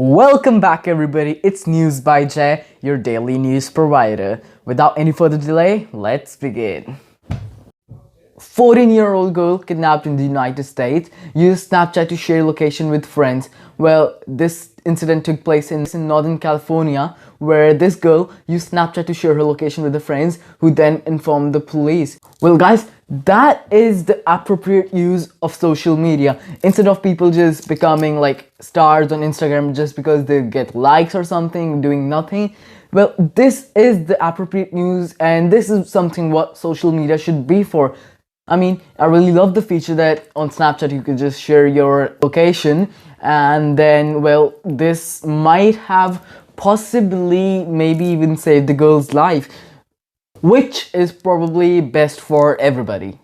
Welcome back everybody, it's News by Jay, your daily news provider. Without any further delay, let's begin. 14-year-old girl kidnapped in the United States used Snapchat to share location with friends. Well, this incident took place in Northern California, where this girl used Snapchat to share her location with her friends, who then informed the police. Well guys, that is the appropriate use of social media. Instead of people just becoming like stars on Instagram just because they get likes or something, doing nothing. Well, this is the appropriate news, and this is something what social media should be for. I mean, I really love the feature that on Snapchat you could just share your location, and then, well, this might have possibly maybe even saved the girl's life, which is probably best for everybody.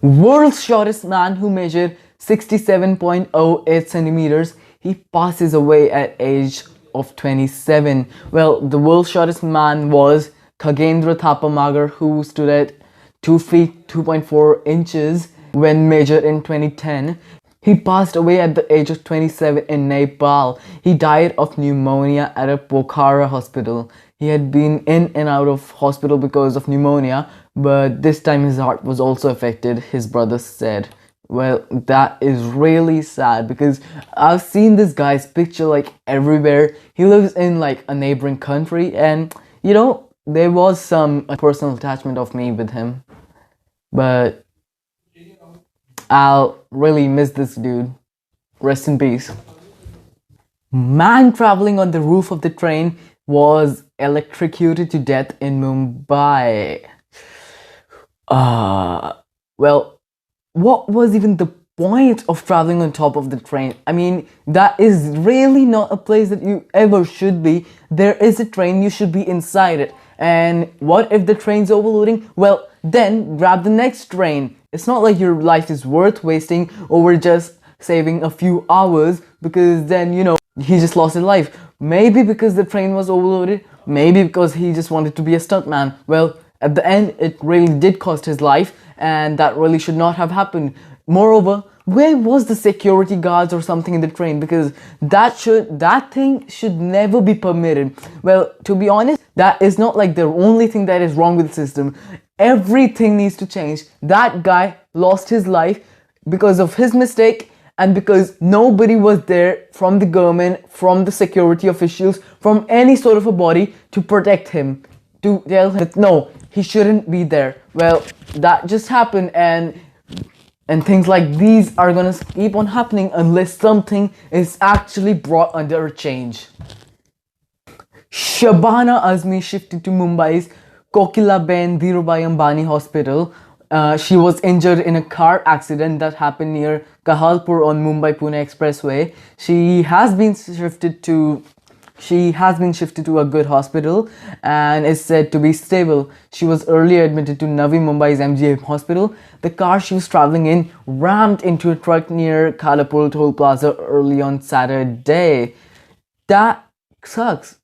World's shortest man, who measured 67.08 centimeters, he passes away at age of 27. Well, the world's shortest man was Khagendra Thapamagar, who stood at 2 feet 2.4 inches when measured in 2010. He passed away at the age of 27 in Nepal. He died of pneumonia at a Pokhara hospital. He had been in and out of hospital because of pneumonia, but this time his heart was also affected, his brother said. Well, that is really sad because I've seen this guy's picture like everywhere. He lives in like a neighboring country, and you know, there was some personal attachment of me with him, but I'll really miss this dude. Rest in peace. Man traveling on the roof of the train was electrocuted to death in Mumbai. Well, what was even the point of traveling on top of the train? I mean, that is really not a place that you ever should be. There is a train, you should be inside it. And what if the train's overloading? Well, then grab the next train. It's not like your life is worth wasting over just saving a few hours, because then, you know, he just lost his life. Maybe because the train was overloaded, maybe because he just wanted to be a stuntman. Well, at the end, it really did cost his life, and that really should not have happened. Moreover, where was the security guards or something in the train? Because that thing should never be permitted. Well, to be honest, that is not like the only thing that is wrong with the system. Everything needs to change. That guy lost his life because of his mistake, and because nobody was there from the government, from the security officials, from any sort of a body to protect him, to tell him that no, he shouldn't be there. Well, that just happened, and things like these are gonna keep on happening unless something is actually brought under a change. Shabana Azmi shifted to Mumbai's Kokilaben Dhirubhai Ambani Hospital. She was injured in a car accident that happened near Kahalpur on Mumbai-Pune Expressway. She has been shifted to a good hospital and is said to be stable. She was earlier admitted to Navi Mumbai's MGM hospital. The car she was traveling in rammed into a truck near Khalapur Toll Plaza early on Saturday. That sucks.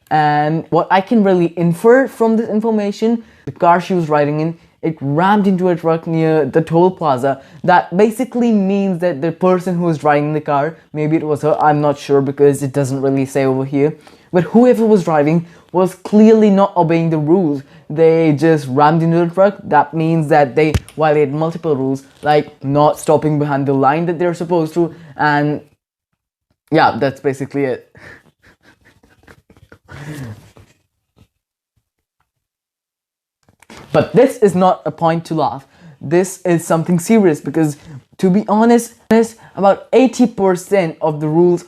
And what I can really infer from this information, the car she was riding in, it rammed into a truck near the toll plaza. That basically means that the person who was driving the car, maybe it was her, I'm not sure because it doesn't really say over here, but whoever was driving was clearly not obeying the rules. They just rammed into the truck. That means that they violated multiple rules, like not stopping behind the line that they're supposed to, and yeah, that's basically it. But this is not a point to laugh. This is something serious, because to be honest, about 80% of the rules,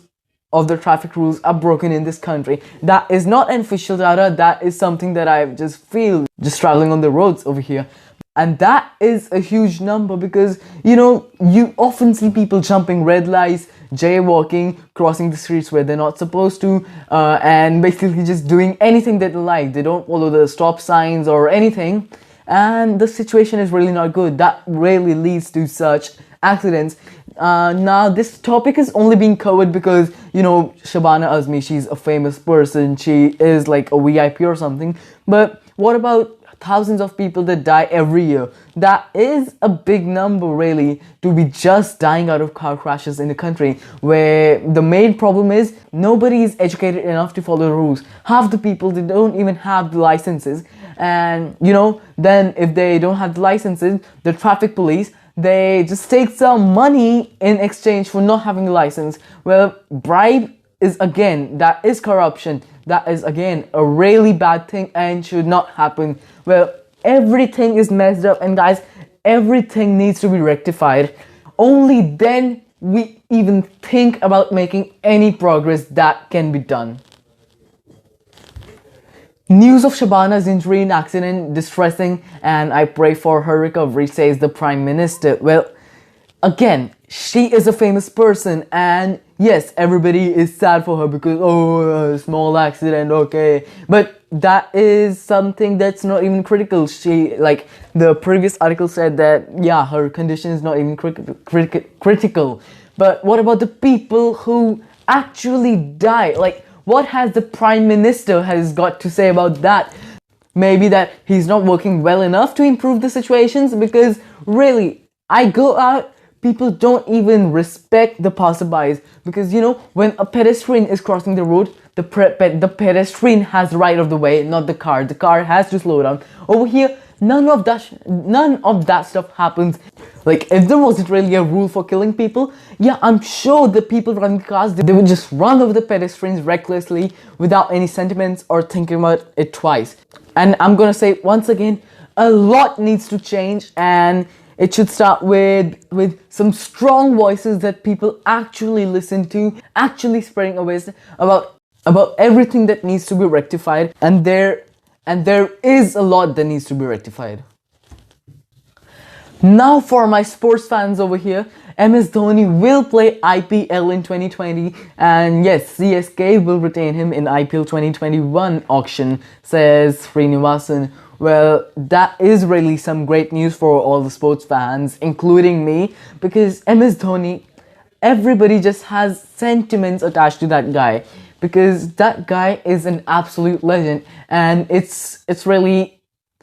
of the traffic rules, are broken in this country. That is not an official data. That is something that I just feel just traveling on the roads over here. And that is a huge number, because, you know, you often see people jumping red lights, jaywalking, crossing the streets where they're not supposed to, and basically just doing anything that they like. They don't follow the stop signs or anything, and the situation is really not good. That really leads to such accidents. Now, this topic is only being covered because, you know, Shabana Azmi, she's a famous person. She is like a VIP or something. But what about thousands of people that die every year. That is a big number, really, to be just dying out of car crashes in a country where the main problem is nobody is educated enough to follow the rules. Half the people, they don't even have the licenses. And then if they don't have the licenses, the traffic police, they just take some money in exchange for not having a license. Well, bribe is, again, that is corruption. That is, again, a really bad thing and should not happen. Well, everything is messed up, and guys, everything needs to be rectified. Only then we even think about making any progress that can be done. News of Shabana's injury in accident distressing, and I pray for her recovery, says the Prime Minister. Well, again, she is a famous person, and yes, everybody is sad for her because, a small accident, okay. But that is something that's not even critical. She, like the previous article said, that yeah, her condition is not even critical. But what about the people who actually die? Like, what has the Prime Minister has got to say about that? Maybe that he's not working well enough to improve the situations, because really, I go out, people don't even respect the passerbys, because when a pedestrian is crossing the road, the pedestrian has the right of the way, not the car. The car has to slow down. Over here, none of that stuff happens. Like, if there wasn't really a rule for killing people, yeah, I'm sure the people running cars, they would just run over the pedestrians recklessly without any sentiments or thinking about it twice. And I'm gonna say once again, a lot needs to change, and it should start with some strong voices that people actually listen to, actually spreading awareness about everything that needs to be rectified, and there is a lot that needs to be rectified. Now for my sports fans over here, MS Dhoni will play IPL in 2020, and yes, CSK will retain him in IPL 2021 auction, says Srinivasan. Well, that is really some great news for all the sports fans, including me, because MS Dhoni, everybody just has sentiments attached to that guy, because that guy is an absolute legend, and it really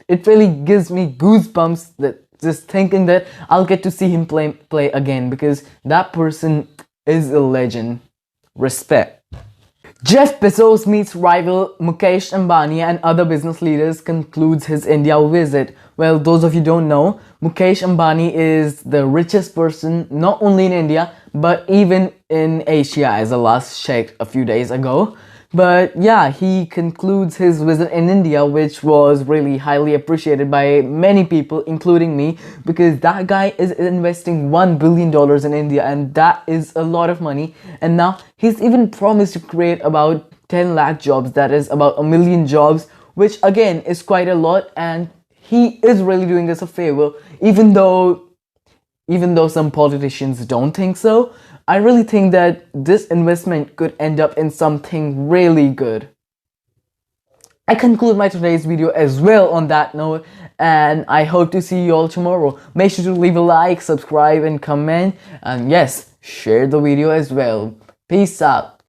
gives me goosebumps that just thinking that I'll get to see him play again, because that person is a legend. Respect. Jeff Bezos meets rival Mukesh Ambani and other business leaders, concludes his India visit. Well, those of you don't know, Mukesh Ambani is the richest person not only in India but even in Asia, as I last checked a few days ago. But yeah, he concludes his visit in India, which was really highly appreciated by many people, including me, because that guy is investing $1 billion in India, and that is a lot of money. And now he's even promised to create about 10 lakh jobs, that is about 1 million jobs, which again is quite a lot, and he is really doing us a favor, even though some politicians don't think so. I really think that this investment could end up in something really good. I conclude my today's video as well on that note, and I hope to see you all tomorrow. Make sure to leave a like, subscribe and comment, and yes, share the video as well. Peace out.